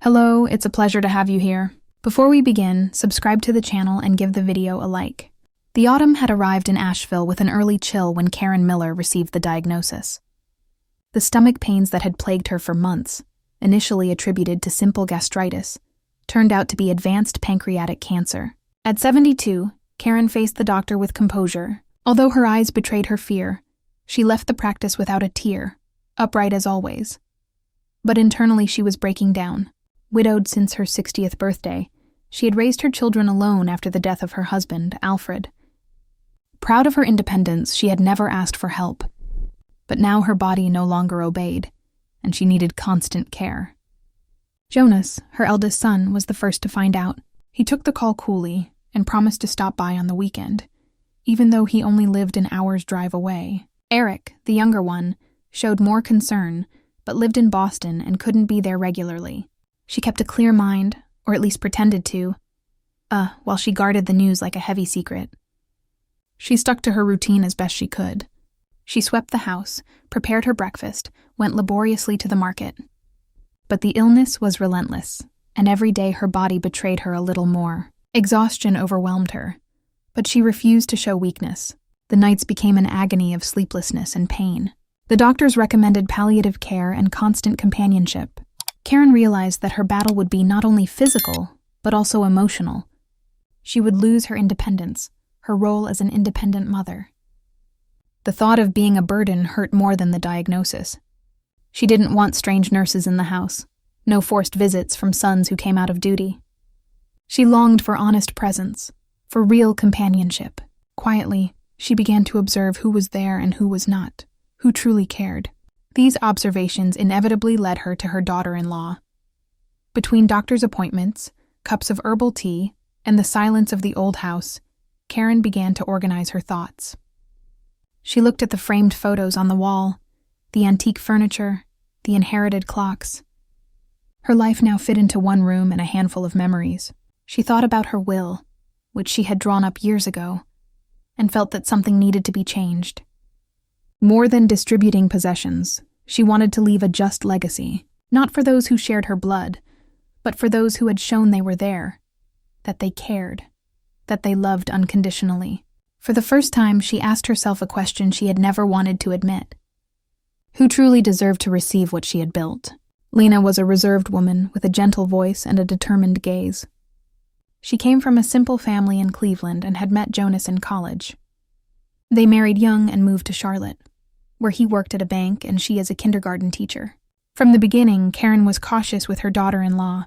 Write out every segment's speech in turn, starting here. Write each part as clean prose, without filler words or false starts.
Hello, it's a pleasure to have you here. Before we begin, subscribe to the channel and give the video a like. The autumn had arrived in Asheville with an early chill when Karen Miller received the diagnosis. The stomach pains that had plagued her for months, initially attributed to simple gastritis, turned out to be advanced pancreatic cancer. At 72, Karen faced the doctor with composure. Although her eyes betrayed her fear, she left the practice without a tear, upright as always. But internally she was breaking down. Widowed since her 60th birthday, she had raised her children alone after the death of her husband, Alfred. Proud of her independence, she had never asked for help. But now her body no longer obeyed, and she needed constant care. Jonas, her eldest son, was the first to find out. He took the call coolly and promised to stop by on the weekend, even though he only lived an hour's drive away. Eric, the younger one, showed more concern, but lived in Boston and couldn't be there regularly. She kept a clear mind, or at least pretended to, while she guarded the news like a heavy secret. She stuck to her routine as best she could. She swept the house, prepared her breakfast, went laboriously to the market. But the illness was relentless, and every day her body betrayed her a little more. Exhaustion overwhelmed her, but she refused to show weakness. The nights became an agony of sleeplessness and pain. The doctors recommended palliative care and constant companionship. Karen realized that her battle would be not only physical, but also emotional. She would lose her independence, her role as an independent mother. The thought of being a burden hurt more than the diagnosis. She didn't want strange nurses in the house, no forced visits from sons who came out of duty. She longed for honest presence, for real companionship. Quietly, she began to observe who was there and who was not, who truly cared. These observations inevitably led her to her daughter-in-law. Between doctor's appointments, cups of herbal tea, and the silence of the old house, Karen began to organize her thoughts. She looked at the framed photos on the wall, the antique furniture, the inherited clocks. Her life now fit into one room and a handful of memories. She thought about her will, which she had drawn up years ago, and felt that something needed to be changed. More than distributing possessions, she wanted to leave a just legacy, not for those who shared her blood, but for those who had shown they were there, that they cared, that they loved unconditionally. For the first time, she asked herself a question she had never wanted to admit. Who truly deserved to receive what she had built? Lena was a reserved woman with a gentle voice and a determined gaze. She came from a simple family in Cleveland and had met Jonas in college. They married young and moved to Charlotte, where he worked at a bank and she as a kindergarten teacher. From the beginning, Karen was cautious with her daughter-in-law.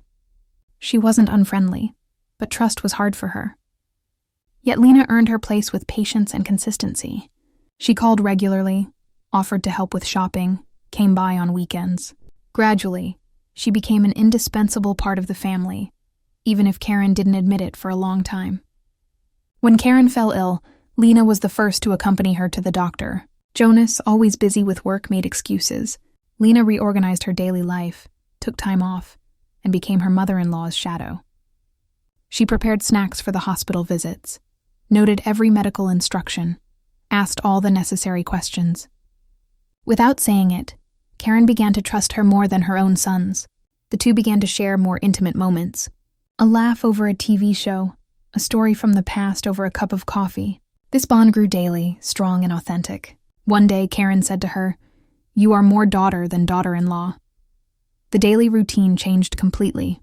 She wasn't unfriendly, but trust was hard for her. Yet Lena earned her place with patience and consistency. She called regularly, offered to help with shopping, came by on weekends. Gradually, she became an indispensable part of the family, even if Karen didn't admit it for a long time. When Karen fell ill, Lena was the first to accompany her to the doctor. Jonas, always busy with work, made excuses. Lena reorganized her daily life, took time off, and became her mother-in-law's shadow. She prepared snacks for the hospital visits, noted every medical instruction, asked all the necessary questions. Without saying it, Karen began to trust her more than her own sons. The two began to share more intimate moments. A laugh over a TV show, a story from the past over a cup of coffee. This bond grew daily, strong and authentic. One day, Karen said to her, "You are more daughter than daughter-in-law." The daily routine changed completely.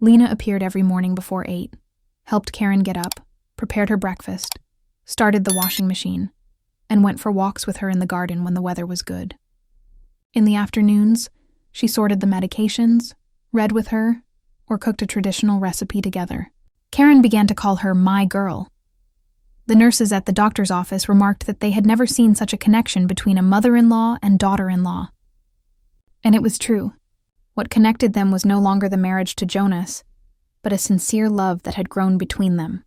Lena appeared every morning before 8, helped Karen get up, prepared her breakfast, started the washing machine, and went for walks with her in the garden when the weather was good. In the afternoons, she sorted the medications, read with her, or cooked a traditional recipe together. Karen began to call her "my girl." The nurses at the doctor's office remarked that they had never seen such a connection between a mother-in-law and daughter-in-law. And it was true. What connected them was no longer the marriage to Jonas, but a sincere love that had grown between them.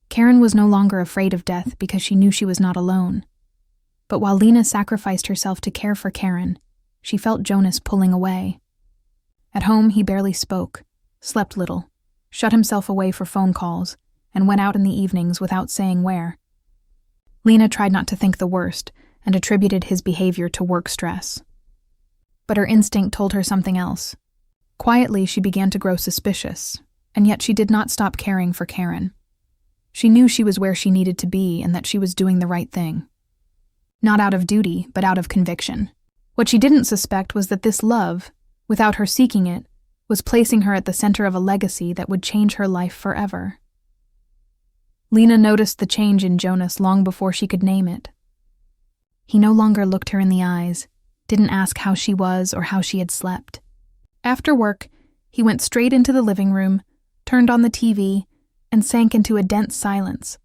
Karen was no longer afraid of death because she knew she was not alone. But while Lena sacrificed herself to care for Karen, she felt Jonas pulling away. At home, he barely spoke, slept little, shut himself away for phone calls, and went out in the evenings without saying where. Lena tried not to think the worst and attributed his behavior to work stress. But her instinct told her something else. Quietly, she began to grow suspicious, and yet she did not stop caring for Karen. She knew she was where she needed to be and that she was doing the right thing. Not out of duty, but out of conviction. What she didn't suspect was that this love, without her seeking it, was placing her at the center of a legacy that would change her life forever. Lena noticed the change in Jonas long before she could name it. He no longer looked her in the eyes, didn't ask how she was or how she had slept. After work, he went straight into the living room, turned on the TV, and sank into a dense silence.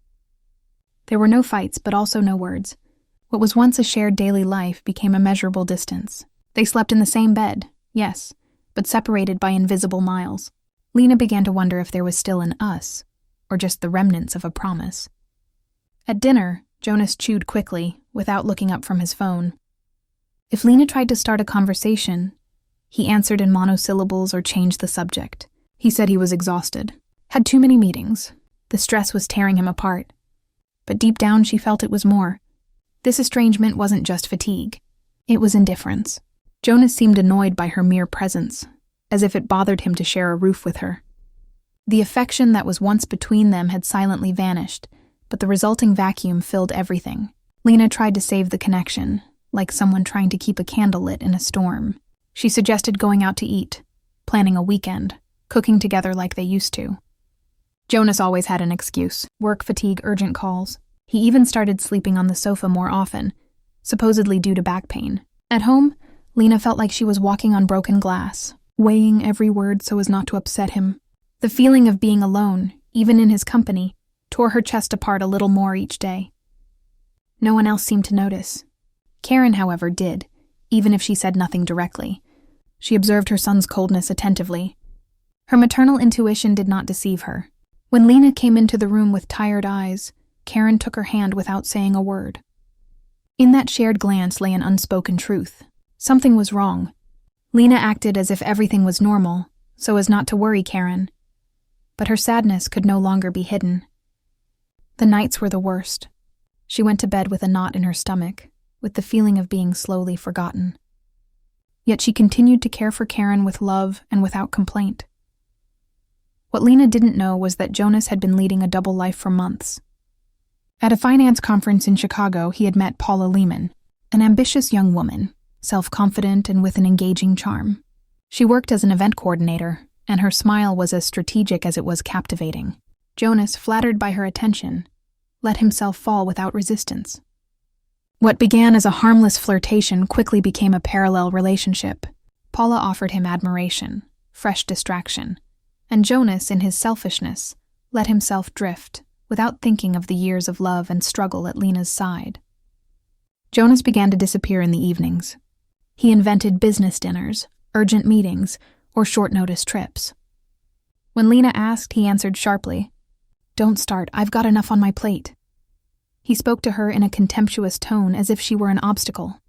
There were no fights, but also no words. What was once a shared daily life became a measurable distance. They slept in the same bed, yes, but separated by invisible miles. Lena began to wonder if there was still an us, or just the remnants of a promise. At dinner, Jonas chewed quickly, without looking up from his phone. If Lena tried to start a conversation, he answered in monosyllables or changed the subject. He said he was exhausted, had too many meetings. The stress was tearing him apart. But deep down, she felt it was more. This estrangement wasn't just fatigue. It was indifference. Jonas seemed annoyed by her mere presence, as if it bothered him to share a roof with her. The affection that was once between them had silently vanished, but the resulting vacuum filled everything. Lena tried to save the connection, like someone trying to keep a candle lit in a storm. She suggested going out to eat, planning a weekend, cooking together like they used to. Jonas always had an excuse: work fatigue, urgent calls. He even started sleeping on the sofa more often, supposedly due to back pain. At home, Lena felt like she was walking on broken glass, weighing every word so as not to upset him. The feeling of being alone, even in his company, tore her chest apart a little more each day. No one else seemed to notice. Karen, however, did, even if she said nothing directly. She observed her son's coldness attentively. Her maternal intuition did not deceive her. When Lena came into the room with tired eyes, Karen took her hand without saying a word. In that shared glance lay an unspoken truth. Something was wrong. Lena acted as if everything was normal, so as not to worry Karen. But her sadness could no longer be hidden. The nights were the worst. She went to bed with a knot in her stomach, with the feeling of being slowly forgotten. Yet she continued to care for Karen with love and without complaint. What Lena didn't know was that Jonas had been leading a double life for months. At a finance conference in Chicago, he had met Paula Lehman, an ambitious young woman, self-confident and with an engaging charm. She worked as an event coordinator, and her smile was as strategic as it was captivating. Jonas, flattered by her attention, let himself fall without resistance. What began as a harmless flirtation quickly became a parallel relationship. Paula offered him admiration, fresh distraction, and Jonas, in his selfishness, let himself drift, without thinking of the years of love and struggle at Lena's side. Jonas began to disappear in the evenings. He invented business dinners, urgent meetings, or short-notice trips. When Lena asked, he answered sharply, "Don't start, I've got enough on my plate." He spoke to her in a contemptuous tone as if she were an obstacle.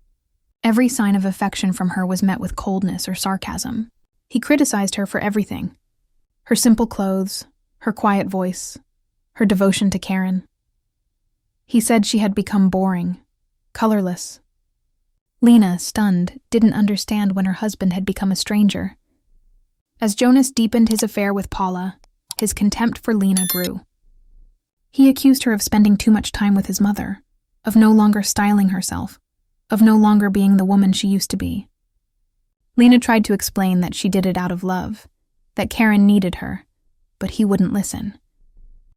Every sign of affection from her was met with coldness or sarcasm. He criticized her for everything: her simple clothes, her quiet voice, her devotion to Karen. He said she had become boring, colorless. Lena, stunned, didn't understand when her husband had become a stranger. As Jonas deepened his affair with Paula, his contempt for Lena grew. He accused her of spending too much time with his mother, of no longer styling herself, of no longer being the woman she used to be. Lena tried to explain that she did it out of love, that Karen needed her, but he wouldn't listen.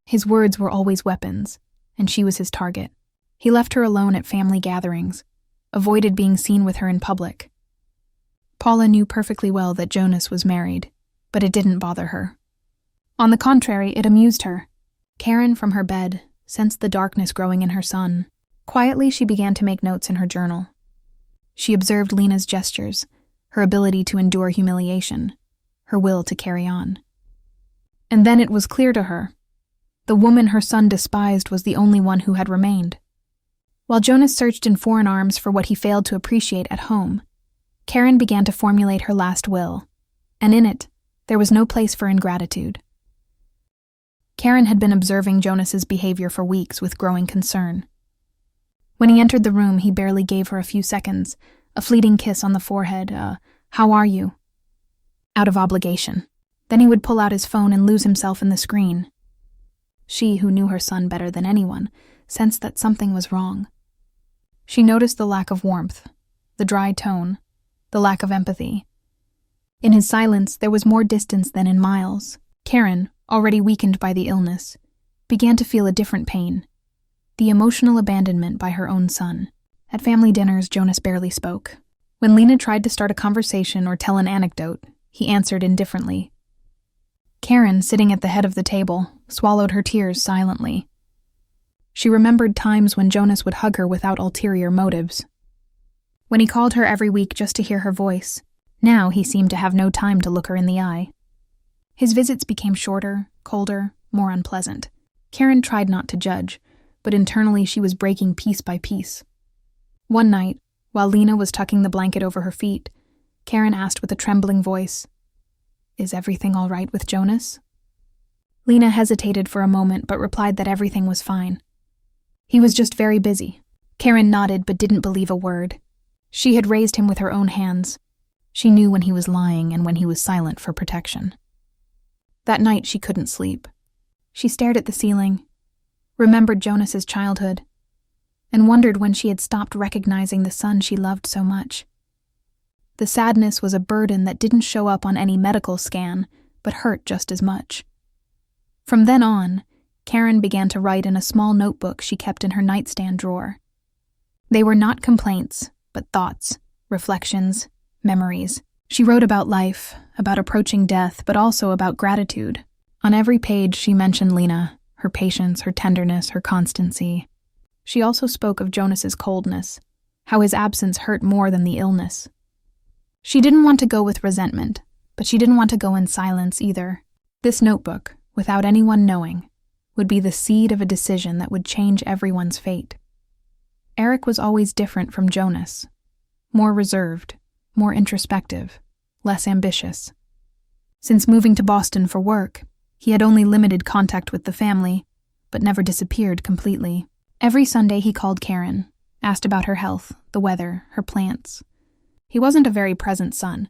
His words were always weapons, and she was his target. He left her alone at family gatherings, avoided being seen with her in public. Paula knew perfectly well that Jonas was married, but it didn't bother her. On the contrary, it amused her. Karen, from her bed, sensed the darkness growing in her son. Quietly, she began to make notes in her journal. She observed Lena's gestures, her ability to endure humiliation, her will to carry on. And then it was clear to her. The woman her son despised was the only one who had remained. While Jonas searched in foreign arms for what he failed to appreciate at home, Karen began to formulate her last will, and in it, there was no place for ingratitude. Karen had been observing Jonas's behavior for weeks with growing concern. When he entered the room, he barely gave her a few seconds, a fleeting kiss on the forehead, "How are you?" out of obligation. Then he would pull out his phone and lose himself in the screen. She, who knew her son better than anyone, sensed that something was wrong. She noticed the lack of warmth, the dry tone, the lack of empathy. In his silence, there was more distance than in miles. Karen, already weakened by the illness, began to feel a different pain, the emotional abandonment by her own son. At family dinners, Jonas barely spoke. When Lena tried to start a conversation or tell an anecdote, he answered indifferently. Karen, sitting at the head of the table, swallowed her tears silently. She remembered times when Jonas would hug her without ulterior motives. When he called her every week just to hear her voice, now he seemed to have no time to look her in the eye. His visits became shorter, colder, more unpleasant. Karen tried not to judge, but internally she was breaking piece by piece. One night, while Lena was tucking the blanket over her feet, Karen asked with a trembling voice, "Is everything all right with Jonas?" Lena hesitated for a moment but replied that everything was fine. He was just very busy. Karen nodded but didn't believe a word. She had raised him with her own hands. She knew when he was lying and when he was silent for protection. That night she couldn't sleep. She stared at the ceiling, remembered Jonas's childhood, and wondered when she had stopped recognizing the son she loved so much. The sadness was a burden that didn't show up on any medical scan, but hurt just as much. From then on, Karen began to write in a small notebook she kept in her nightstand drawer. They were not complaints, but thoughts, reflections, memories. She wrote about life, about approaching death, but also about gratitude. On every page she mentioned Lena, her patience, her tenderness, her constancy. She also spoke of Jonas's coldness, how his absence hurt more than the illness. She didn't want to go with resentment, but she didn't want to go in silence either. This notebook, without anyone knowing, would be the seed of a decision that would change everyone's fate. Eric was always different from Jonas, more reserved, more introspective, less ambitious. Since moving to Boston for work, he had only limited contact with the family, but never disappeared completely. Every Sunday he called Karen, asked about her health, the weather, her plants. He wasn't a very present son,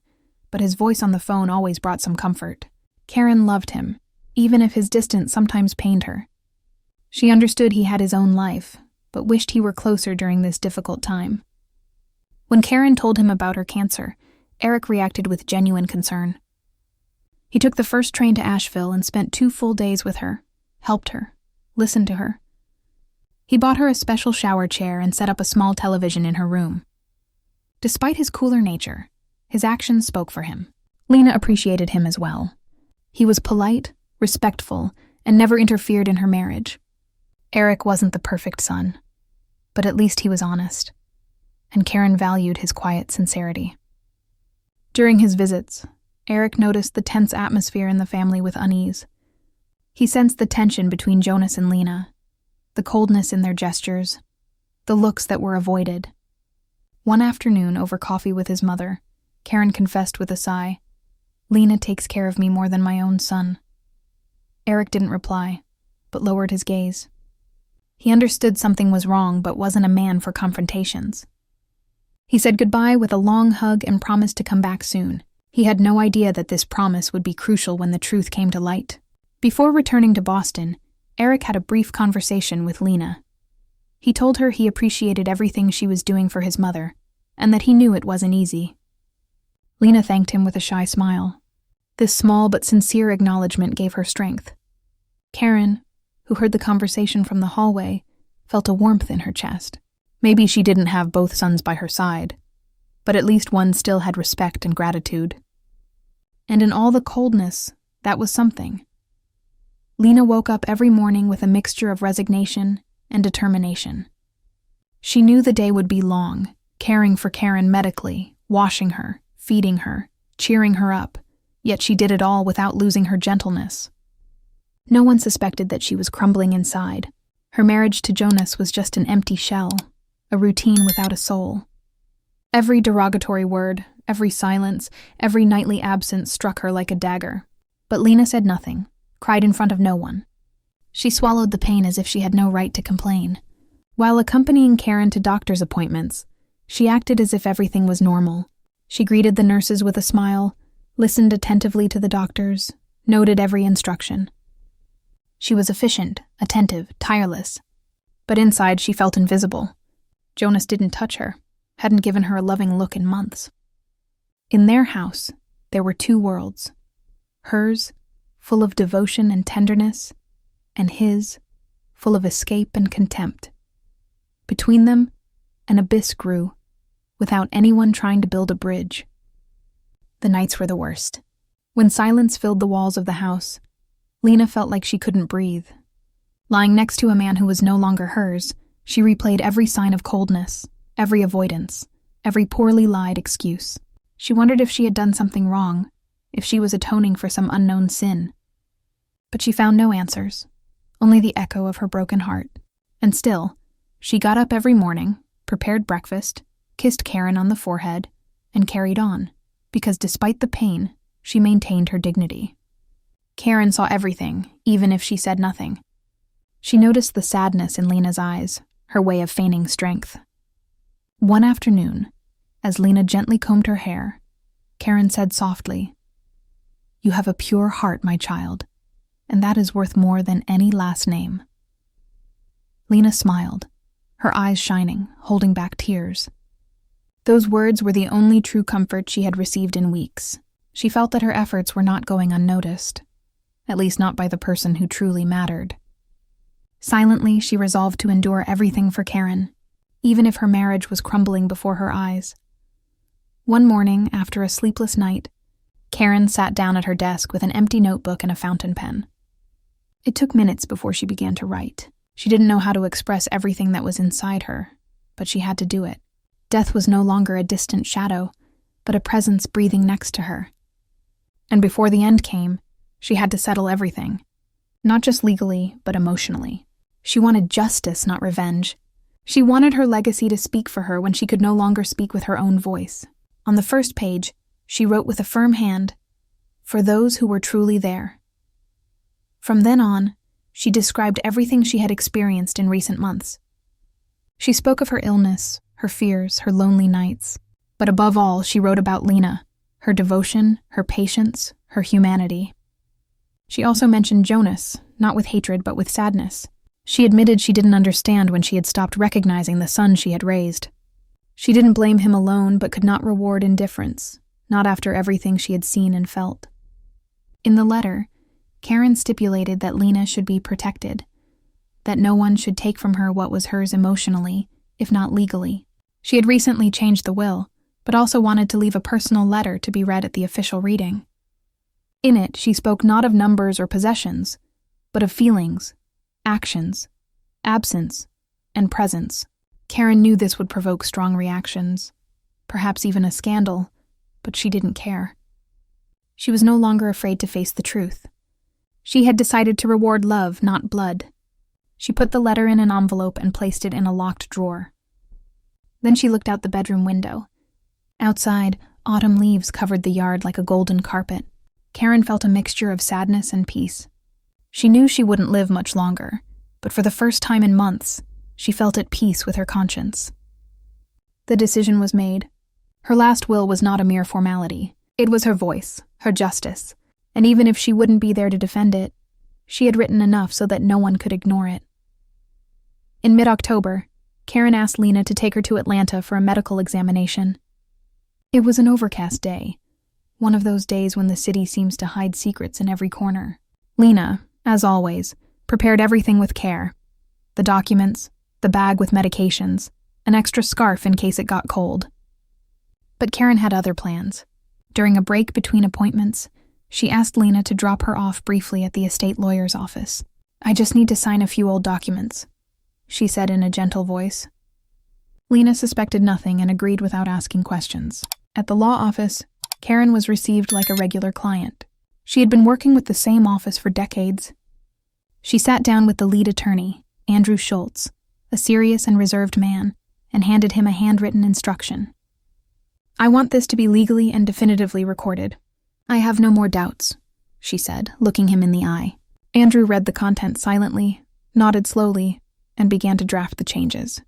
but his voice on the phone always brought some comfort. Karen loved him, even if his distance sometimes pained her. She understood he had his own life, but wished he were closer during this difficult time. When Karen told him about her cancer, Eric reacted with genuine concern. He took the first train to Asheville and spent 2 full days with her, helped her, listened to her. He bought her a special shower chair and set up a small television in her room. Despite his cooler nature, his actions spoke for him. Lena appreciated him as well. He was polite, respectful, and never interfered in her marriage. Eric wasn't the perfect son, but at least he was honest, and Karen valued his quiet sincerity. During his visits, Eric noticed the tense atmosphere in the family with unease. He sensed the tension between Jonas and Lena, the coldness in their gestures, the looks that were avoided. One afternoon, over coffee with his mother, Karen confessed with a sigh, "Lena takes care of me more than my own son." Eric didn't reply, but lowered his gaze. He understood something was wrong, but wasn't a man for confrontations. He said goodbye with a long hug and promised to come back soon. He had no idea that this promise would be crucial when the truth came to light. Before returning to Boston, Eric had a brief conversation with Lena. He told her he appreciated everything she was doing for his mother, and that he knew it wasn't easy. Lena thanked him with a shy smile. This small but sincere acknowledgement gave her strength. Karen, who heard the conversation from the hallway, felt a warmth in her chest. Maybe she didn't have both sons by her side, but at least one still had respect and gratitude. And in all the coldness, that was something. Lena woke up every morning with a mixture of resignation and determination. She knew the day would be long, caring for Karen medically, washing her, feeding her, cheering her up, yet she did it all without losing her gentleness. No one suspected that she was crumbling inside. Her marriage to Jonas was just an empty shell, a routine without a soul. Every derogatory word, every silence, every nightly absence struck her like a dagger. But Lena said nothing, cried in front of no one. She swallowed the pain as if she had no right to complain. While accompanying Karen to doctor's appointments, she acted as if everything was normal. She greeted the nurses with a smile, listened attentively to the doctors, noted every instruction. She was efficient, attentive, tireless. But inside she felt invisible. Jonas didn't touch her, hadn't given her a loving look in months. In their house, there were two worlds. Hers, full of devotion and tenderness, and his, full of escape and contempt. Between them, an abyss grew, without anyone trying to build a bridge. The nights were the worst. When silence filled the walls of the house, Lena felt like she couldn't breathe. Lying next to a man who was no longer hers, she replayed every sign of coldness, every avoidance, every poorly lied excuse. She wondered if she had done something wrong, if she was atoning for some unknown sin. But she found no answers, only the echo of her broken heart. And still, she got up every morning, prepared breakfast, kissed Karen on the forehead, and carried on, because despite the pain, she maintained her dignity. Karen saw everything, even if she said nothing. She noticed the sadness in Lena's eyes, her way of feigning strength. One afternoon, as Lena gently combed her hair, Karen said softly, "You have a pure heart, my child, and that is worth more than any last name." Lena smiled, her eyes shining, holding back tears. Those words were the only true comfort she had received in weeks. She felt that her efforts were not going unnoticed, at least not by the person who truly mattered. Silently, she resolved to endure everything for Karen, even if her marriage was crumbling before her eyes. One morning, after a sleepless night, Karen sat down at her desk with an empty notebook and a fountain pen. It took minutes before she began to write. She didn't know how to express everything that was inside her, but she had to do it. Death was no longer a distant shadow, but a presence breathing next to her. And before the end came, she had to settle everything, not just legally, but emotionally. She wanted justice, not revenge. She wanted her legacy to speak for her when she could no longer speak with her own voice. On the first page, she wrote with a firm hand, "For those who were truly there." From then on, she described everything she had experienced in recent months. She spoke of her illness, her fears, her lonely nights. But above all, she wrote about Lena, her devotion, her patience, her humanity. She also mentioned Jonas, not with hatred but with sadness. She admitted she didn't understand when she had stopped recognizing the son she had raised. She didn't blame him alone but could not reward indifference, not after everything she had seen and felt. In the letter, Karen stipulated that Lena should be protected, that no one should take from her what was hers emotionally, if not legally. She had recently changed the will, but also wanted to leave a personal letter to be read at the official reading. In it, she spoke not of numbers or possessions, but of feelings, actions, absence, and presence. Karen knew this would provoke strong reactions, perhaps even a scandal, but she didn't care. She was no longer afraid to face the truth. She had decided to reward love, not blood. She put the letter in an envelope and placed it in a locked drawer. Then she looked out the bedroom window. Outside, autumn leaves covered the yard like a golden carpet. Karen felt a mixture of sadness and peace. She knew she wouldn't live much longer, but for the first time in months, she felt at peace with her conscience. The decision was made. Her last will was not a mere formality. It was her voice, her justice, and even if she wouldn't be there to defend it, she had written enough so that no one could ignore it. In mid-October, Karen asked Lena to take her to Atlanta for a medical examination. It was an overcast day, one of those days when the city seems to hide secrets in every corner. Lena, as always, prepared everything with care. The documents, the bag with medications, an extra scarf in case it got cold. But Karen had other plans. During a break between appointments, she asked Lena to drop her off briefly at the estate lawyer's office. "I just need to sign a few old documents," she said in a gentle voice. Lena suspected nothing and agreed without asking questions. At the law office, Karen was received like a regular client. She had been working with the same office for decades. She sat down with the lead attorney, Andrew Schultz, a serious and reserved man, and handed him a handwritten instruction. "I want this to be legally and definitively recorded. I have no more doubts," she said, looking him in the eye. Andrew read the content silently, nodded slowly, and began to draft the changes.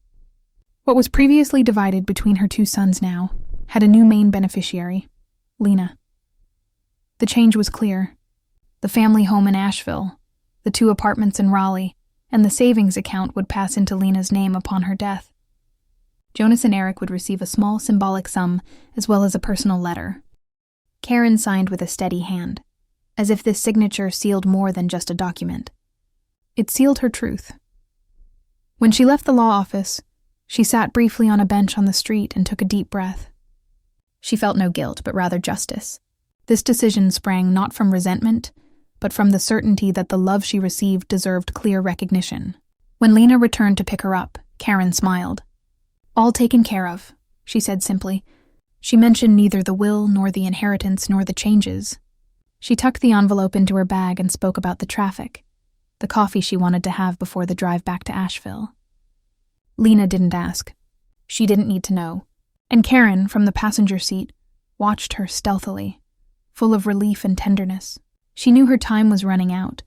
What was previously divided between her two sons now had a new main beneficiary, Lena. The change was clear. The family home in Asheville, the 2 apartments in Raleigh, and the savings account would pass into Lena's name upon her death. Jonas and Eric would receive a small symbolic sum as well as a personal letter. Karen signed with a steady hand, as if this signature sealed more than just a document. It sealed her truth. When she left the law office, she sat briefly on a bench on the street and took a deep breath. She felt no guilt, but rather justice. This decision sprang not from resentment, but from the certainty that the love she received deserved clear recognition. When Lena returned to pick her up, Karen smiled. "All taken care of," she said simply. She mentioned neither the will nor the inheritance nor the changes. She tucked the envelope into her bag and spoke about the traffic, the coffee she wanted to have before the drive back to Asheville. Lena didn't ask. She didn't need to know. And Karen, from the passenger seat, watched her stealthily, full of relief and tenderness. She knew her time was running out,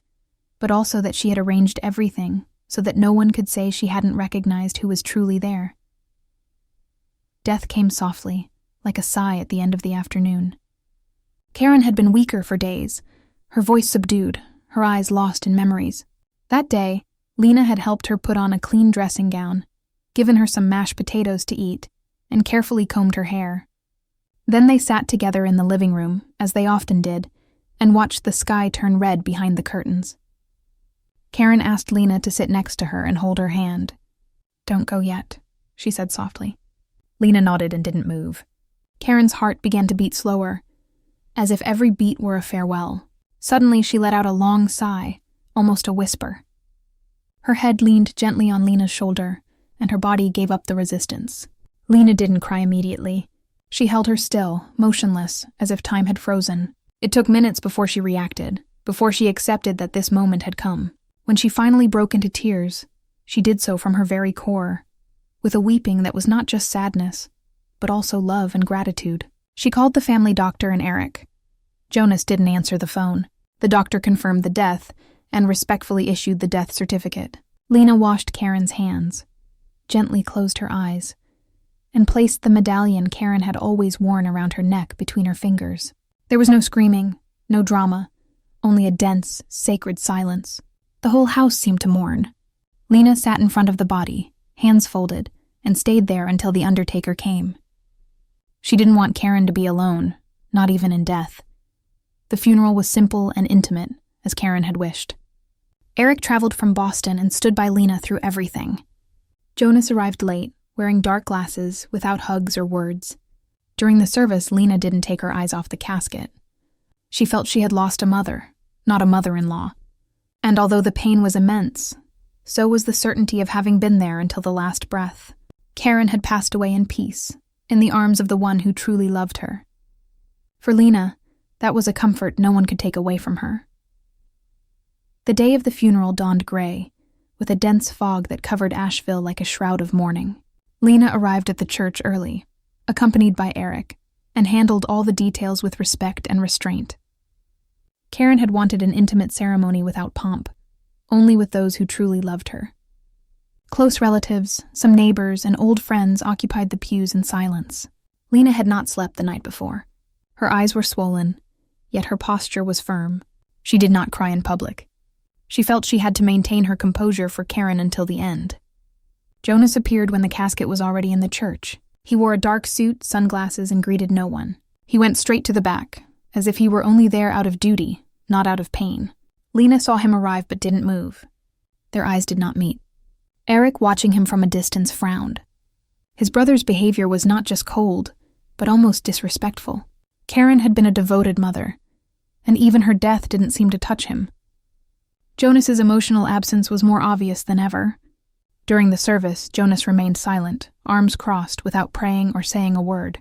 but also that she had arranged everything so that no one could say she hadn't recognized who was truly there. Death came softly, like a sigh at the end of the afternoon. Karen had been weaker for days, her voice subdued, her eyes lost in memories. That day, Lena had helped her put on a clean dressing gown, given her some mashed potatoes to eat, and carefully combed her hair. Then they sat together in the living room, as they often did, and watched the sky turn red behind the curtains. Karen asked Lena to sit next to her and hold her hand. "Don't go yet," she said softly. Lena nodded and didn't move. Karen's heart began to beat slower, as if every beat were a farewell. Suddenly she let out a long sigh, almost a whisper. Her head leaned gently on Lena's shoulder, and her body gave up the resistance. Lena didn't cry immediately. She held her still, motionless, as if time had frozen. It took minutes before she reacted, before she accepted that this moment had come. When she finally broke into tears, she did so from her very core, with a weeping that was not just sadness, but also love and gratitude. She called the family doctor and Eric. Jonas didn't answer the phone. The doctor confirmed the death and respectfully issued the death certificate. Lena washed Karen's hands, gently closed her eyes, and placed the medallion Karen had always worn around her neck between her fingers. There was no screaming, no drama, only a dense, sacred silence. The whole house seemed to mourn. Lena sat in front of the body, hands folded, and stayed there until the undertaker came. She didn't want Karen to be alone, not even in death. The funeral was simple and intimate, as Karen had wished. Eric traveled from Boston and stood by Lena through everything. Jonas arrived late, wearing dark glasses, without hugs or words. During the service, Lena didn't take her eyes off the casket. She felt she had lost a mother, not a mother-in-law. And although the pain was immense, so was the certainty of having been there until the last breath. Karen had passed away in peace, in the arms of the one who truly loved her. For Lena, that was a comfort no one could take away from her. The day of the funeral dawned gray, with a dense fog that covered Asheville like a shroud of mourning. Lena arrived at the church early, accompanied by Eric, and handled all the details with respect and restraint. Karen had wanted an intimate ceremony without pomp, only with those who truly loved her. Close relatives, some neighbors, and old friends occupied the pews in silence. Lena had not slept the night before. Her eyes were swollen, yet her posture was firm. She did not cry in public. She felt she had to maintain her composure for Karen until the end. Jonas appeared when the casket was already in the church. He wore a dark suit, sunglasses, and greeted no one. He went straight to the back, as if he were only there out of duty, not out of pain. Lena saw him arrive but didn't move. Their eyes did not meet. Eric, watching him from a distance, frowned. His brother's behavior was not just cold, but almost disrespectful. Karen had been a devoted mother, and even her death didn't seem to touch him. Jonas's emotional absence was more obvious than ever. During the service, Jonas remained silent, arms crossed, without praying or saying a word.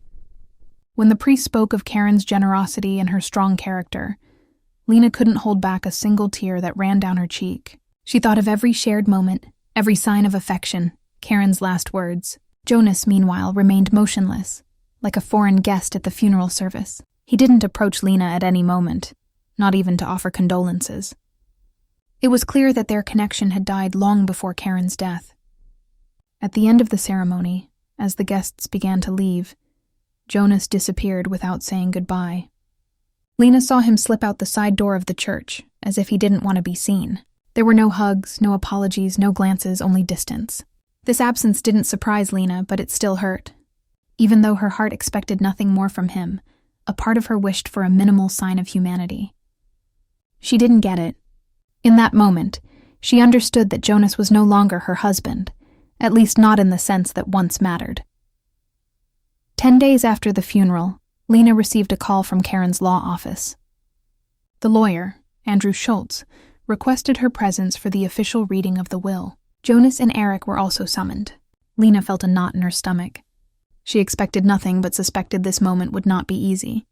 When the priest spoke of Karen's generosity and her strong character, Lena couldn't hold back a single tear that ran down her cheek. She thought of every shared moment, every sign of affection, Karen's last words. Jonas, meanwhile, remained motionless, like a foreign guest at the funeral service. He didn't approach Lena at any moment, not even to offer condolences. It was clear that their connection had died long before Karen's death. At the end of the ceremony, as the guests began to leave, Jonas disappeared without saying goodbye. Lena saw him slip out the side door of the church, as if he didn't want to be seen. There were no hugs, no apologies, no glances, only distance. This absence didn't surprise Lena, but it still hurt. Even though her heart expected nothing more from him, a part of her wished for a minimal sign of humanity. She didn't get it. In that moment, she understood that Jonas was no longer her husband, at least not in the sense that once mattered. 10 days after the funeral, Lena received a call from Karen's law office. The lawyer, Andrew Schultz, requested her presence for the official reading of the will. Jonas and Eric were also summoned. Lena felt a knot in her stomach. She expected nothing but suspected this moment would not be easy.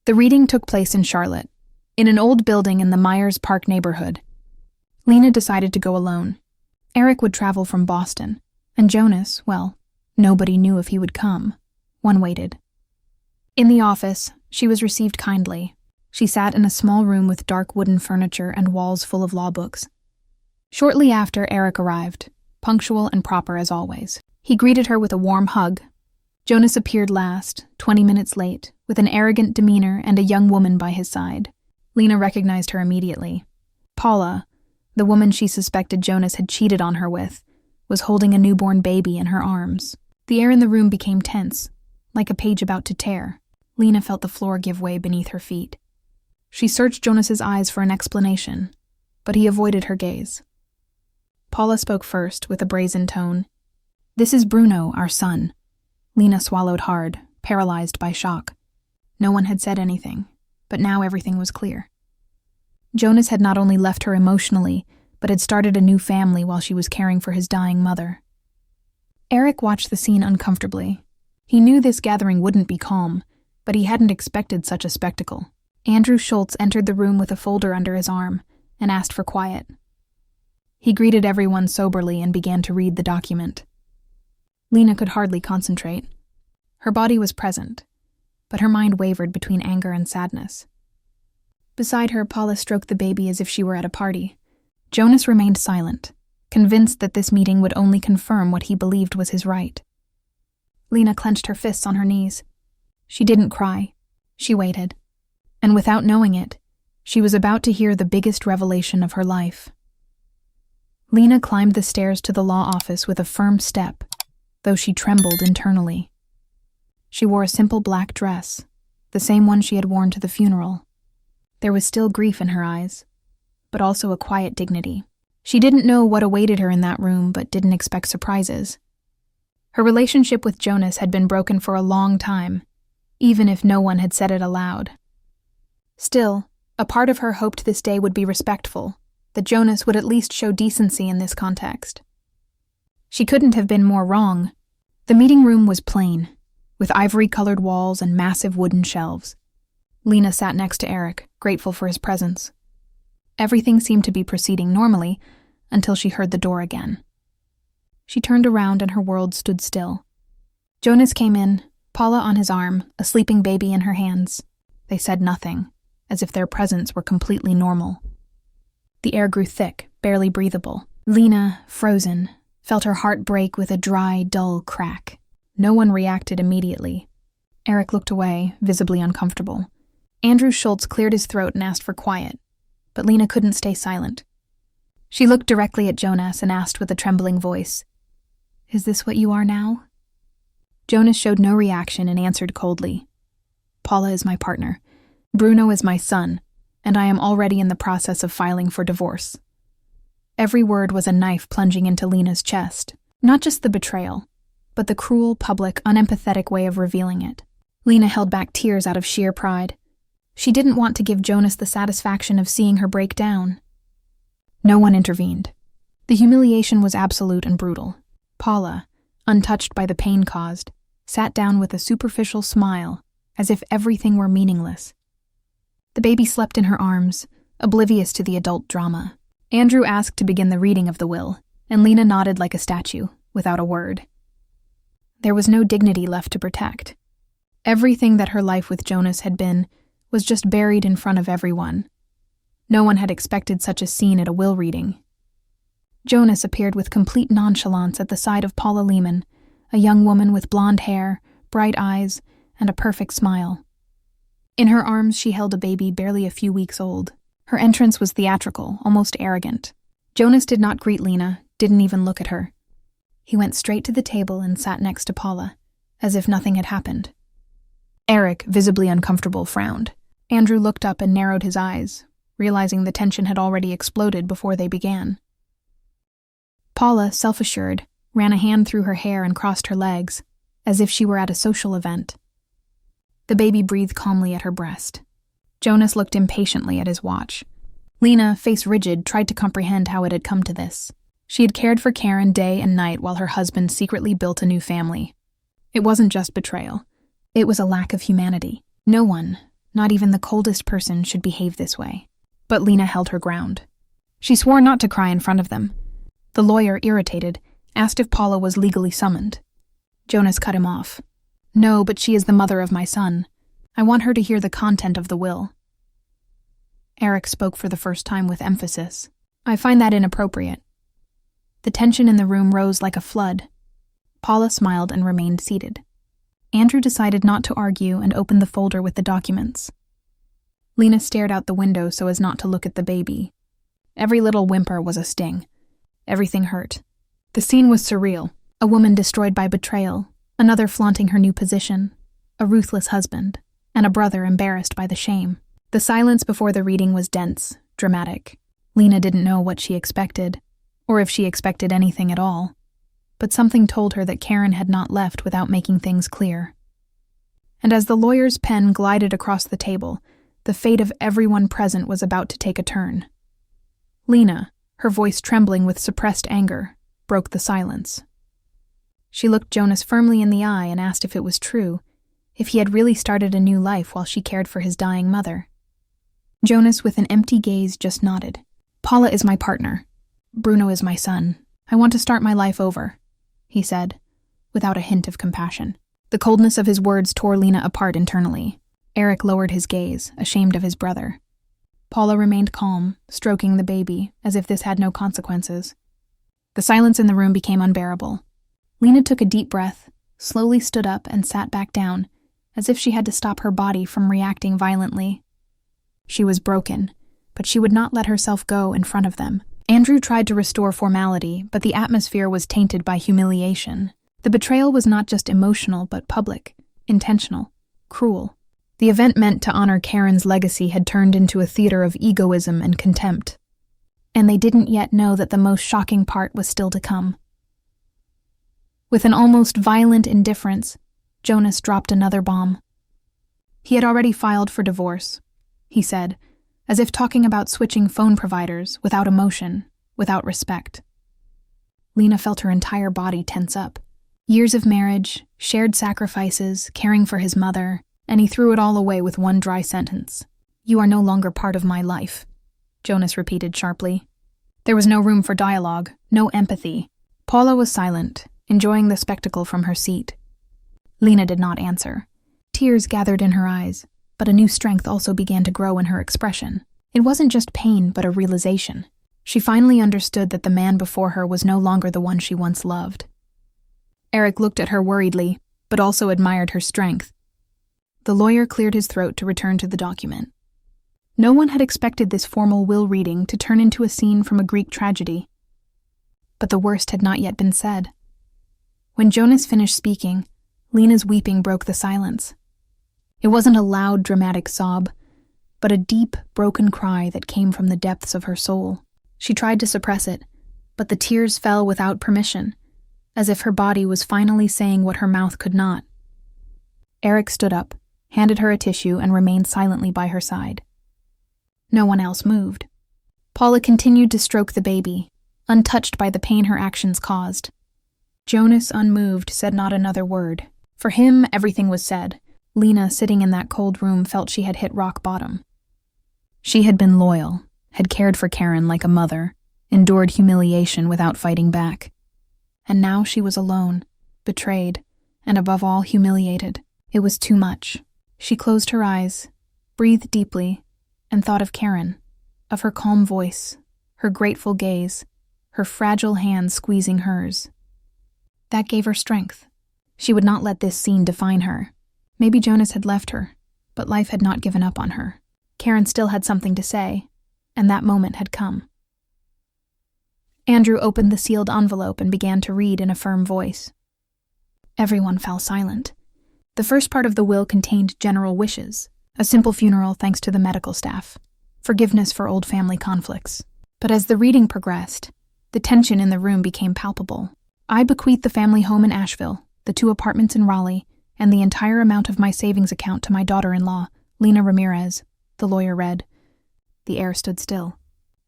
The reading took place in Charlotte, in an old building in the Myers Park neighborhood. Lena decided to go alone. Eric would travel from Boston, and Jonas, well, nobody knew if he would come. One waited. In the office, she was received kindly. She sat in a small room with dark wooden furniture and walls full of law books. Shortly after, Eric arrived, punctual and proper as always. He greeted her with a warm hug. Jonas appeared last, 20 minutes late, with an arrogant demeanor and a young woman by his side. Lena recognized her immediately. Paula, the woman she suspected Jonas had cheated on her with, was holding a newborn baby in her arms. The air in the room became tense, like a page about to tear. Lena felt the floor give way beneath her feet. She searched Jonas's eyes for an explanation, but he avoided her gaze. Paula spoke first, with a brazen tone. "This is Bruno, our son." Lena swallowed hard, paralyzed by shock. No one had said anything, but now everything was clear. Jonas had not only left her emotionally, but had started a new family while she was caring for his dying mother. Eric watched the scene uncomfortably. He knew this gathering wouldn't be calm, but he hadn't expected such a spectacle. Andrew Schultz entered the room with a folder under his arm and asked for quiet. He greeted everyone soberly and began to read the document. Lena could hardly concentrate. Her body was present, but her mind wavered between anger and sadness. Beside her, Paula stroked the baby as if she were at a party. Jonas remained silent, convinced that this meeting would only confirm what he believed was his right. Lena clenched her fists on her knees. She didn't cry. She waited. And without knowing it, she was about to hear the biggest revelation of her life. Lena climbed the stairs to the law office with a firm step, though she trembled internally. She wore a simple black dress, the same one she had worn to the funeral. There was still grief in her eyes, but also a quiet dignity. She didn't know what awaited her in that room, but didn't expect surprises. Her relationship with Jonas had been broken for a long time, even if no one had said it aloud. Still, a part of her hoped this day would be respectful, that Jonas would at least show decency in this context. She couldn't have been more wrong. The meeting room was plain, with ivory-colored walls and massive wooden shelves. Lena sat next to Eric, grateful for his presence. Everything seemed to be proceeding normally until she heard the door again. She turned around and her world stood still. Jonas came in, Paula on his arm, a sleeping baby in her hands. They said nothing, as if their presence were completely normal. The air grew thick, barely breathable. Lena, frozen, felt her heart break with a dry, dull crack. No one reacted immediately. Eric looked away, visibly uncomfortable. Andrew Schultz cleared his throat and asked for quiet, but Lena couldn't stay silent. She looked directly at Jonas and asked with a trembling voice, "Is this what you are now?" Jonas showed no reaction and answered coldly, "Paula is my partner. Bruno is my son, and I am already in the process of filing for divorce." Every word was a knife plunging into Lena's chest, not just the betrayal, but the cruel, public, unempathetic way of revealing it. Lena held back tears out of sheer pride. She didn't want to give Jonas the satisfaction of seeing her break down. No one intervened. The humiliation was absolute and brutal. Paula, untouched by the pain caused, sat down with a superficial smile, as if everything were meaningless. The baby slept in her arms, oblivious to the adult drama. Andrew asked to begin the reading of the will, and Lena nodded like a statue, without a word. There was no dignity left to protect. Everything that her life with Jonas had been was just buried in front of everyone. No one had expected such a scene at a will reading. Jonas appeared with complete nonchalance at the side of Paula Lehman, a young woman with blonde hair, bright eyes, and a perfect smile. In her arms, she held a baby barely a few weeks old. Her entrance was theatrical, almost arrogant. Jonas did not greet Lena, didn't even look at her. He went straight to the table and sat next to Paula, as if nothing had happened. Eric, visibly uncomfortable, frowned. Andrew looked up and narrowed his eyes, realizing the tension had already exploded before they began. Paula, self-assured, ran a hand through her hair and crossed her legs, as if she were at a social event. The baby breathed calmly at her breast. Jonas looked impatiently at his watch. Lena, face rigid, tried to comprehend how it had come to this. She had cared for Karen day and night while her husband secretly built a new family. It wasn't just betrayal. It was a lack of humanity. No one, not even the coldest person, should behave this way. But Lena held her ground. She swore not to cry in front of them. The lawyer, irritated, asked if Paula was legally summoned. Jonas cut him off. "No, but she is the mother of my son. I want her to hear the content of the will." Eric spoke for the first time with emphasis. "I find that inappropriate." The tension in the room rose like a flood. Paula smiled and remained seated. Andrew decided not to argue and opened the folder with the documents. Lena stared out the window so as not to look at the baby. Every little whimper was a sting. Everything hurt. The scene was surreal. A woman destroyed by betrayal, another flaunting her new position, a ruthless husband, and a brother embarrassed by the shame. The silence before the reading was dense, dramatic. Lena didn't know what she expected, or if she expected anything at all. But something told her that Karen had not left without making things clear. And as the lawyer's pen glided across the table, the fate of everyone present was about to take a turn. Lena, her voice trembling with suppressed anger, broke the silence. She looked Jonas firmly in the eye and asked if it was true, if he had really started a new life while she cared for his dying mother. Jonas, with an empty gaze, just nodded. "Paula is my partner. Bruno is my son. I want to start my life over," he said, without a hint of compassion. The coldness of his words tore Lena apart internally. Eric lowered his gaze, ashamed of his brother. Paula remained calm, stroking the baby, as if this had no consequences. The silence in the room became unbearable. Lena took a deep breath, slowly stood up and sat back down, as if she had to stop her body from reacting violently. She was broken, but she would not let herself go in front of them. Andrew tried to restore formality, but the atmosphere was tainted by humiliation. The betrayal was not just emotional, but public, intentional, cruel. The event meant to honor Karen's legacy had turned into a theater of egoism and contempt. And they didn't yet know that the most shocking part was still to come. With an almost violent indifference, Jonas dropped another bomb. He had already filed for divorce, he said, as if talking about switching phone providers, without emotion, without respect. Lena felt her entire body tense up. Years of marriage, shared sacrifices, caring for his mother, and he threw it all away with one dry sentence. "You are no longer part of my life," Jonas repeated sharply. There was no room for dialogue, no empathy. Paula was silent, enjoying the spectacle from her seat. Lena did not answer. Tears gathered in her eyes, but a new strength also began to grow in her expression. It wasn't just pain, but a realization. She finally understood that the man before her was no longer the one she once loved. Eric looked at her worriedly, but also admired her strength. The lawyer cleared his throat to return to the document. No one had expected this formal will reading to turn into a scene from a Greek tragedy. But the worst had not yet been said. When Jonas finished speaking, Lena's weeping broke the silence. It wasn't a loud, dramatic sob, but a deep, broken cry that came from the depths of her soul. She tried to suppress it, but the tears fell without permission, as if her body was finally saying what her mouth could not. Eric stood up, handed her a tissue, and remained silently by her side. No one else moved. Paula continued to stroke the baby, untouched by the pain her actions caused. Jonas, unmoved, said not another word. For him, everything was said. Lena, sitting in that cold room, felt she had hit rock bottom. She had been loyal, had cared for Karen like a mother, endured humiliation without fighting back. And now she was alone, betrayed, and above all humiliated. It was too much. She closed her eyes, breathed deeply, and thought of Karen, of her calm voice, her grateful gaze, her fragile hands squeezing hers. That gave her strength. She would not let this scene define her. Maybe Jonas had left her, But life had not given up on her. Karen still had something to say, and that moment had come. Andrew opened the sealed envelope and began to read in a firm voice. Everyone fell silent. The first part of the will contained general wishes, a simple funeral thanks to the medical staff, forgiveness for old family conflicts. But as the reading progressed, the tension in the room became palpable. I bequeath the family home in Asheville, the 2 apartments in Raleigh, and the entire amount of my savings account to my daughter-in-law, Lena Ramirez, the lawyer read. The air stood still.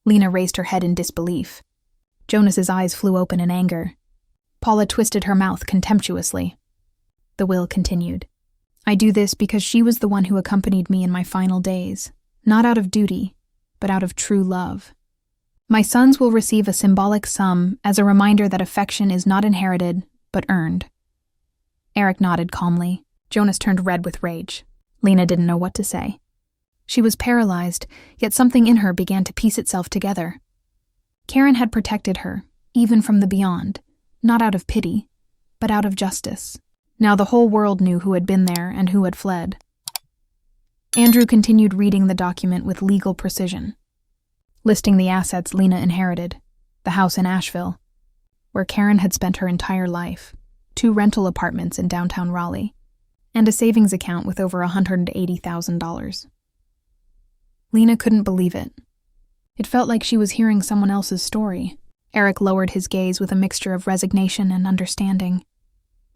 Lena raised her head in disbelief. Jonas's eyes flew open in anger. Paula twisted her mouth contemptuously. The will continued. I do this because she was the one who accompanied me in my final days, not out of duty, but out of true love. My sons will receive a symbolic sum as a reminder that affection is not inherited, but earned. Eric nodded calmly. Jonas turned red with rage. Lena didn't know what to say. She was paralyzed, yet something in her began to piece itself together. Karen had protected her, even from the beyond, not out of pity, but out of justice. Now the whole world knew who had been there and who had fled. Andrew continued reading the document with legal precision, listing the assets Lena inherited, the house in Asheville, where Karen had spent her entire life, 2 rental apartments in downtown Raleigh, and a savings account with over $180,000. Lena couldn't believe it. It felt like she was hearing someone else's story. Eric lowered his gaze with a mixture of resignation and understanding.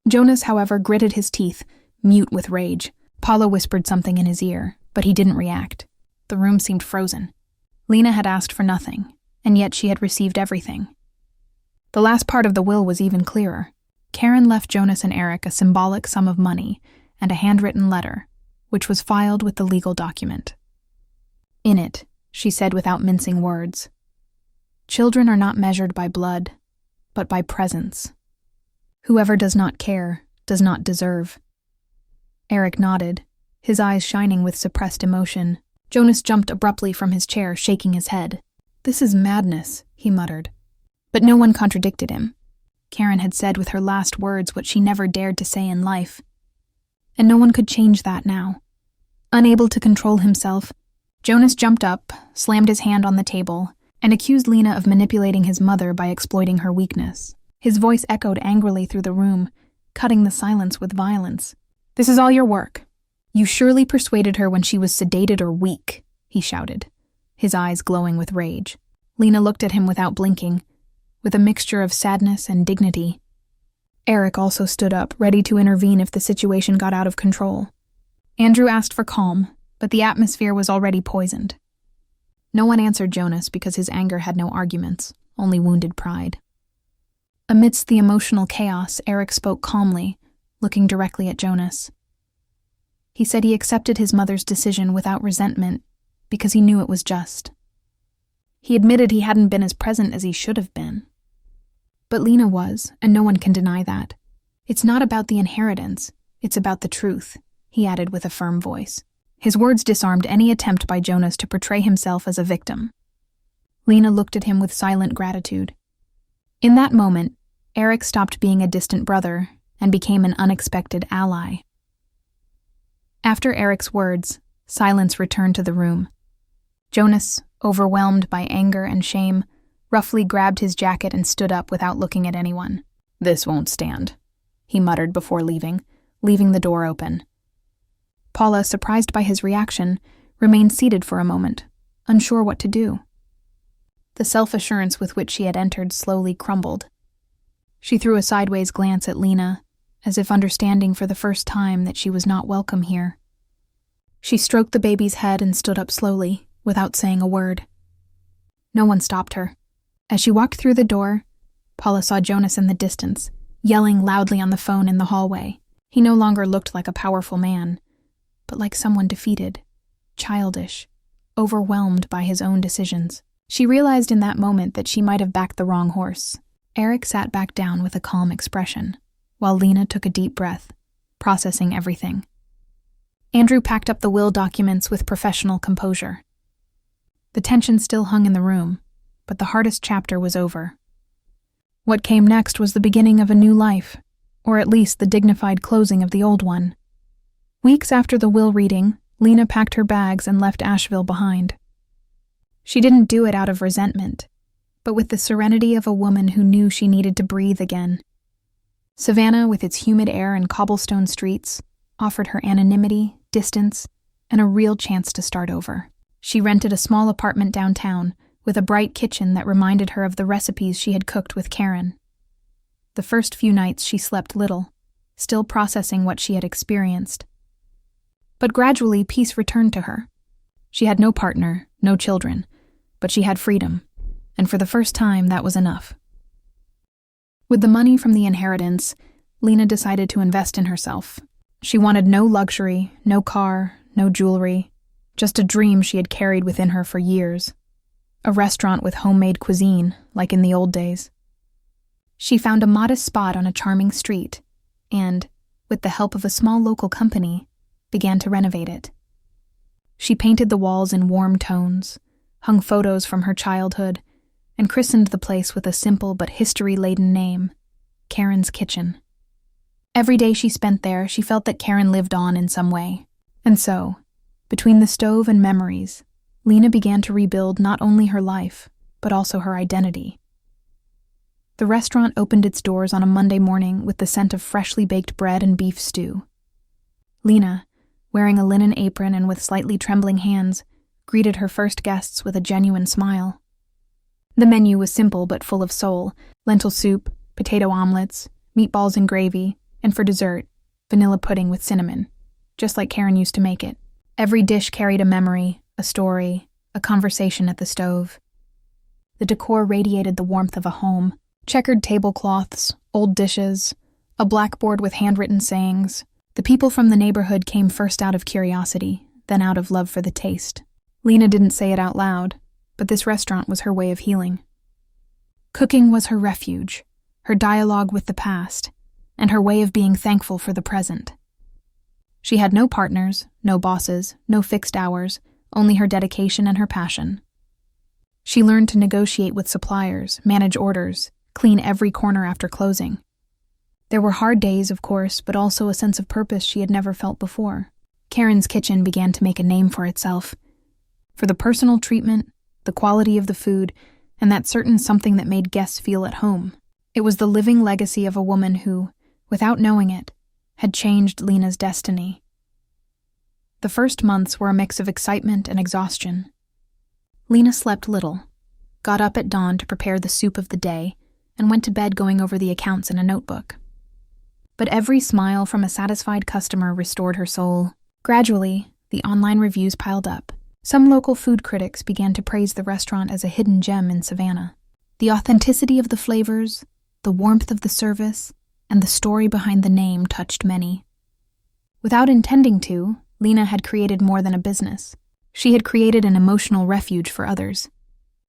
Jonas, however, gritted his teeth, mute with rage. Paula whispered something in his ear, but he didn't react. The room seemed frozen. Lena had asked for nothing, and yet she had received everything. The last part of the will was even clearer. Karen left Jonas and Eric a symbolic sum of money and a handwritten letter, which was filed with the legal document. In it, she said without mincing words, children are not measured by blood, but by presence. Whoever does not care does not deserve. Eric nodded, his eyes shining with suppressed emotion. Jonas jumped abruptly from his chair, shaking his head. This is madness, he muttered. But no one contradicted him. Karen had said with her last words what she never dared to say in life. And no one could change that now. Unable to control himself, Jonas jumped up, slammed his hand on the table, and accused Lena of manipulating his mother by exploiting her weakness. His voice echoed angrily through the room, cutting the silence with violence. This is all your work. You surely persuaded her when she was sedated or weak, he shouted, his eyes glowing with rage. Lena looked at him without blinking, with a mixture of sadness and dignity. Eric also stood up, ready to intervene if the situation got out of control. Andrew asked for calm, but the atmosphere was already poisoned. No one answered Jonas because his anger had no arguments, only wounded pride. Amidst the emotional chaos, Eric spoke calmly, looking directly at Jonas. He said he accepted his mother's decision without resentment because he knew it was just. He admitted he hadn't been as present as he should have been. But Lena was, and no one can deny that. It's not about the inheritance, it's about the truth, he added with a firm voice. His words disarmed any attempt by Jonas to portray himself as a victim. Lena looked at him with silent gratitude. In that moment, Eric stopped being a distant brother and became an unexpected ally. After Eric's words, silence returned to the room. Jonas, overwhelmed by anger and shame, roughly grabbed his jacket and stood up without looking at anyone. This won't stand, he muttered before leaving the door open. Paula, surprised by his reaction, remained seated for a moment, unsure what to do. The self-assurance with which she had entered slowly crumbled. She threw a sideways glance at Lena, as if understanding for the first time that she was not welcome here. She stroked the baby's head and stood up slowly, without saying a word. No one stopped her. As she walked through the door, Paula saw Jonas in the distance, yelling loudly on the phone in the hallway. He no longer looked like a powerful man, but like someone defeated, childish, overwhelmed by his own decisions. She realized in that moment that she might have backed the wrong horse. Eric sat back down with a calm expression, while Lena took a deep breath, processing everything. Andrew packed up the will documents with professional composure. The tension still hung in the room, but the hardest chapter was over. What came next was the beginning of a new life, or at least the dignified closing of the old one. Weeks after the will reading, Lena packed her bags and left Asheville behind. She didn't do it out of resentment, but with the serenity of a woman who knew she needed to breathe again. Savannah, with its humid air and cobblestone streets, offered her anonymity, distance, and a real chance to start over. She rented a small apartment downtown with a bright kitchen that reminded her of the recipes she had cooked with Karen. The first few nights she slept little, still processing what she had experienced. But gradually peace returned to her. She had no partner, no children, but she had freedom, and for the first time that was enough. With the money from the inheritance, Lena decided to invest in herself. She wanted no luxury, no car, no jewelry, just a dream she had carried within her for years. A restaurant with homemade cuisine, like in the old days. She found a modest spot on a charming street and, with the help of a small local company, began to renovate it. She painted the walls in warm tones, hung photos from her childhood, and christened the place with a simple but history-laden name, Karen's Kitchen. Every day she spent there, she felt that Karen lived on in some way. And so, between the stove and memories, Lena began to rebuild not only her life, but also her identity. The restaurant opened its doors on a Monday morning with the scent of freshly baked bread and beef stew. Lena, wearing a linen apron and with slightly trembling hands, greeted her first guests with a genuine smile. The menu was simple but full of soul: lentil soup, potato omelets, meatballs and gravy, and for dessert, vanilla pudding with cinnamon, just like Karen used to make it. Every dish carried a memory, a story, a conversation at the stove. The decor radiated the warmth of a home: checkered tablecloths, old dishes, a blackboard with handwritten sayings. The people from the neighborhood came first out of curiosity, then out of love for the taste. Lena didn't say it out loud, but this restaurant was her way of healing. Cooking was her refuge, her dialogue with the past, and her way of being thankful for the present. She had no partners, no bosses, no fixed hours, only her dedication and her passion. She learned to negotiate with suppliers, manage orders, clean every corner after closing. There were hard days, of course, but also a sense of purpose she had never felt before. Karen's Kitchen began to make a name for itself. For the personal treatment, the quality of the food, and that certain something that made guests feel at home. It was the living legacy of a woman who, without knowing it, had changed Lena's destiny. The first months were a mix of excitement and exhaustion. Lena slept little, got up at dawn to prepare the soup of the day, and went to bed going over the accounts in a notebook. But every smile from a satisfied customer restored her soul. Gradually, the online reviews piled up. Some local food critics began to praise the restaurant as a hidden gem in Savannah. The authenticity of the flavors, the warmth of the service, and the story behind the name touched many. Without intending to, Lena had created more than a business. She had created an emotional refuge for others.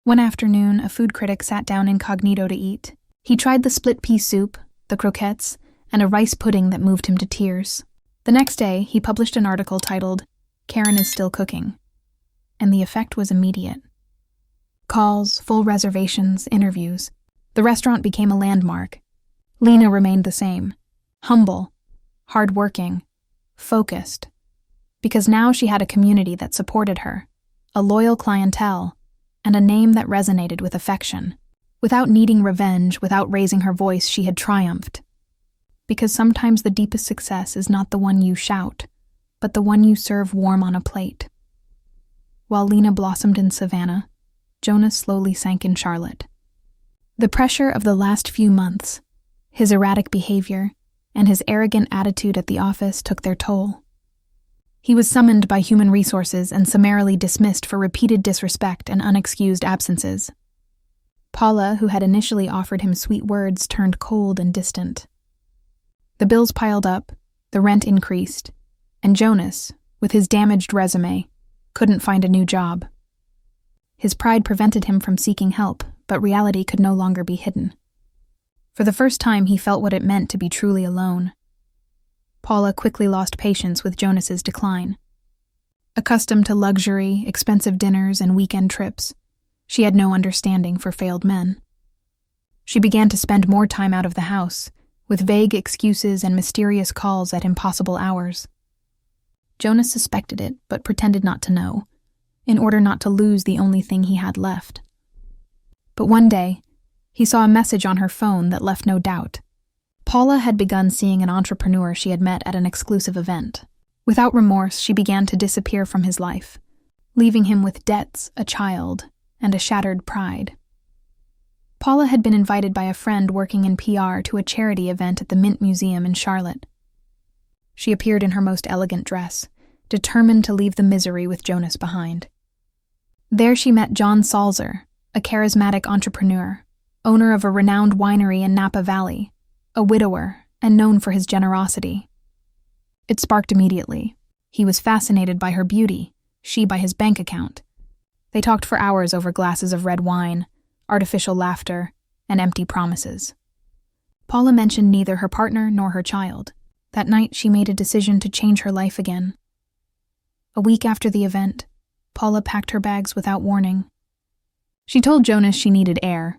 One afternoon, a food critic sat down incognito to eat. He tried the split-pea soup, the croquettes, and a rice pudding that moved him to tears. The next day, he published an article titled, "Karen is Still Cooking," and the effect was immediate. Calls, full reservations, interviews. The restaurant became a landmark. Lena remained the same: humble, hard-working, focused. Because now she had a community that supported her, a loyal clientele, and a name that resonated with affection. Without needing revenge, without raising her voice, she had triumphed. Because sometimes the deepest success is not the one you shout, but the one you serve warm on a plate. While Lena blossomed in Savannah, Jonas slowly sank in Charlotte. The pressure of the last few months, his erratic behavior, and his arrogant attitude at the office took their toll. He was summoned by Human Resources and summarily dismissed for repeated disrespect and unexcused absences. Paula, who had initially offered him sweet words, turned cold and distant. The bills piled up, the rent increased, and Jonas, with his damaged resume, couldn't find a new job. His pride prevented him from seeking help, but reality could no longer be hidden. For the first time, he felt what it meant to be truly alone. Paula quickly lost patience with Jonas's decline. Accustomed to luxury, expensive dinners, and weekend trips, she had no understanding for failed men. She began to spend more time out of the house, with vague excuses and mysterious calls at impossible hours. Jonas suspected it, but pretended not to know, in order not to lose the only thing he had left. But one day, he saw a message on her phone that left no doubt. Paula had begun seeing an entrepreneur she had met at an exclusive event. Without remorse, she began to disappear from his life, leaving him with debts, a child, and a shattered pride. Paula had been invited by a friend working in PR to a charity event at the Mint Museum in Charlotte. She appeared in her most elegant dress, determined to leave the misery with Jonas behind. There she met John Salzer, a charismatic entrepreneur, owner of a renowned winery in Napa Valley, a widower, and known for his generosity. It sparked immediately. He was fascinated by her beauty, she by his bank account. They talked for hours over glasses of red wine, artificial laughter, and empty promises. Paula mentioned neither her partner nor her child. That night, she made a decision to change her life again. A week after the event, Paula packed her bags without warning. She told Jonas she needed air,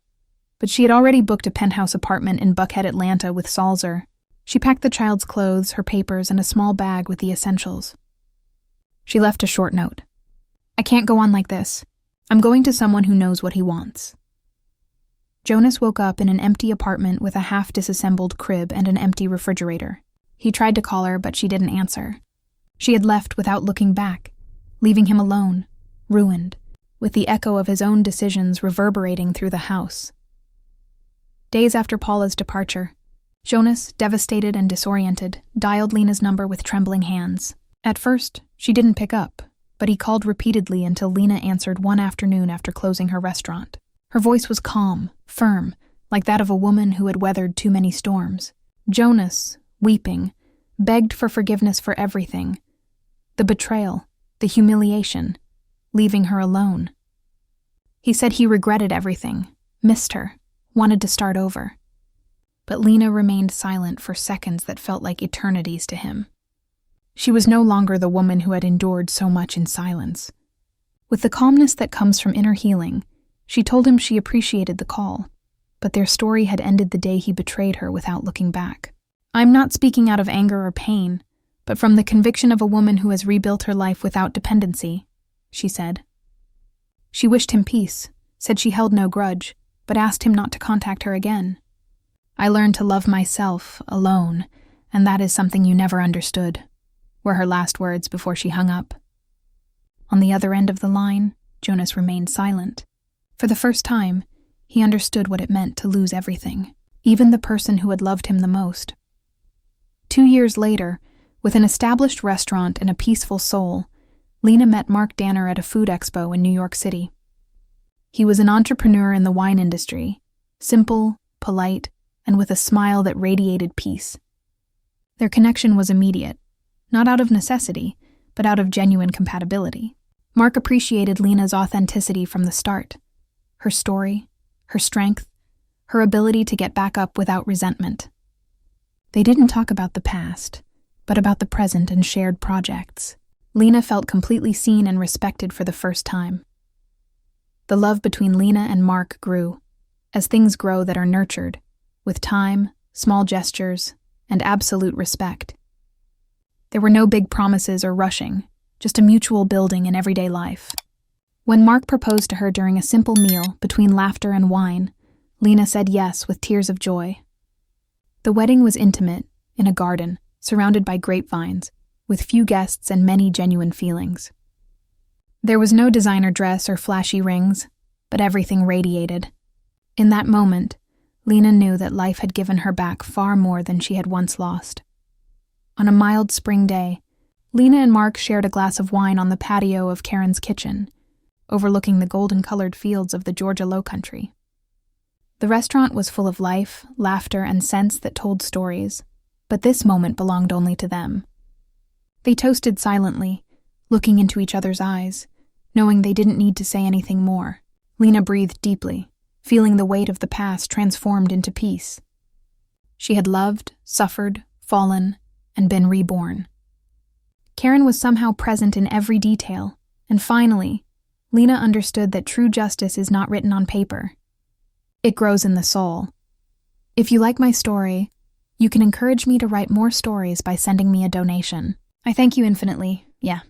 but she had already booked a penthouse apartment in Buckhead, Atlanta with Salzer. She packed the child's clothes, her papers, and a small bag with the essentials. She left a short note. "I can't go on like this. I'm going to someone who knows what he wants." Jonas woke up in an empty apartment with a half-disassembled crib and an empty refrigerator. He tried to call her, but she didn't answer. She had left without looking back, leaving him alone, ruined, with the echo of his own decisions reverberating through the house. Days after Paula's departure, Jonas, devastated and disoriented, dialed Lena's number with trembling hands. At first, she didn't pick up, but he called repeatedly until Lena answered one afternoon after closing her restaurant. Her voice was calm, firm, like that of a woman who had weathered too many storms. Jonas, weeping, begged for forgiveness for everything. The betrayal, the humiliation, leaving her alone. He said he regretted everything, missed her, wanted to start over. But Lena remained silent for seconds that felt like eternities to him. She was no longer the woman who had endured so much in silence. With the calmness that comes from inner healing, she told him she appreciated the call, but their story had ended the day he betrayed her without looking back. "I'm not speaking out of anger or pain, but from the conviction of a woman who has rebuilt her life without dependency," she said. She wished him peace, said she held no grudge, but asked him not to contact her again. "I learned to love myself, alone, and that is something you never understood," were her last words before she hung up. On the other end of the line, Jonas remained silent. For the first time, he understood what it meant to lose everything, even the person who had loved him the most. 2 years later, with an established restaurant and a peaceful soul, Lena met Mark Danner at a food expo in New York City. He was an entrepreneur in the wine industry, simple, polite, and with a smile that radiated peace. Their connection was immediate, not out of necessity, but out of genuine compatibility. Mark appreciated Lena's authenticity from the start. Her story, her strength, her ability to get back up without resentment. They didn't talk about the past, but about the present and shared projects. Lena felt completely seen and respected for the first time. The love between Lena and Mark grew, as things grow that are nurtured, with time, small gestures, and absolute respect. There were no big promises or rushing, just a mutual building in everyday life. When Mark proposed to her during a simple meal between laughter and wine, Lena said yes with tears of joy. The wedding was intimate, in a garden, surrounded by grapevines, with few guests and many genuine feelings. There was no designer dress or flashy rings, but everything radiated. In that moment, Lena knew that life had given her back far more than she had once lost. On a mild spring day, Lena and Mark shared a glass of wine on the patio of Karen's kitchen, overlooking the golden-colored fields of the Georgia Lowcountry. The restaurant was full of life, laughter, and scents that told stories, but this moment belonged only to them. They toasted silently, looking into each other's eyes, knowing they didn't need to say anything more. Lena breathed deeply, feeling the weight of the past transformed into peace. She had loved, suffered, fallen, and been reborn. Karen was somehow present in every detail, and finally, Lena understood that true justice is not written on paper. It grows in the soul. If you like my story, you can encourage me to write more stories by sending me a donation. I thank you infinitely. Yeah.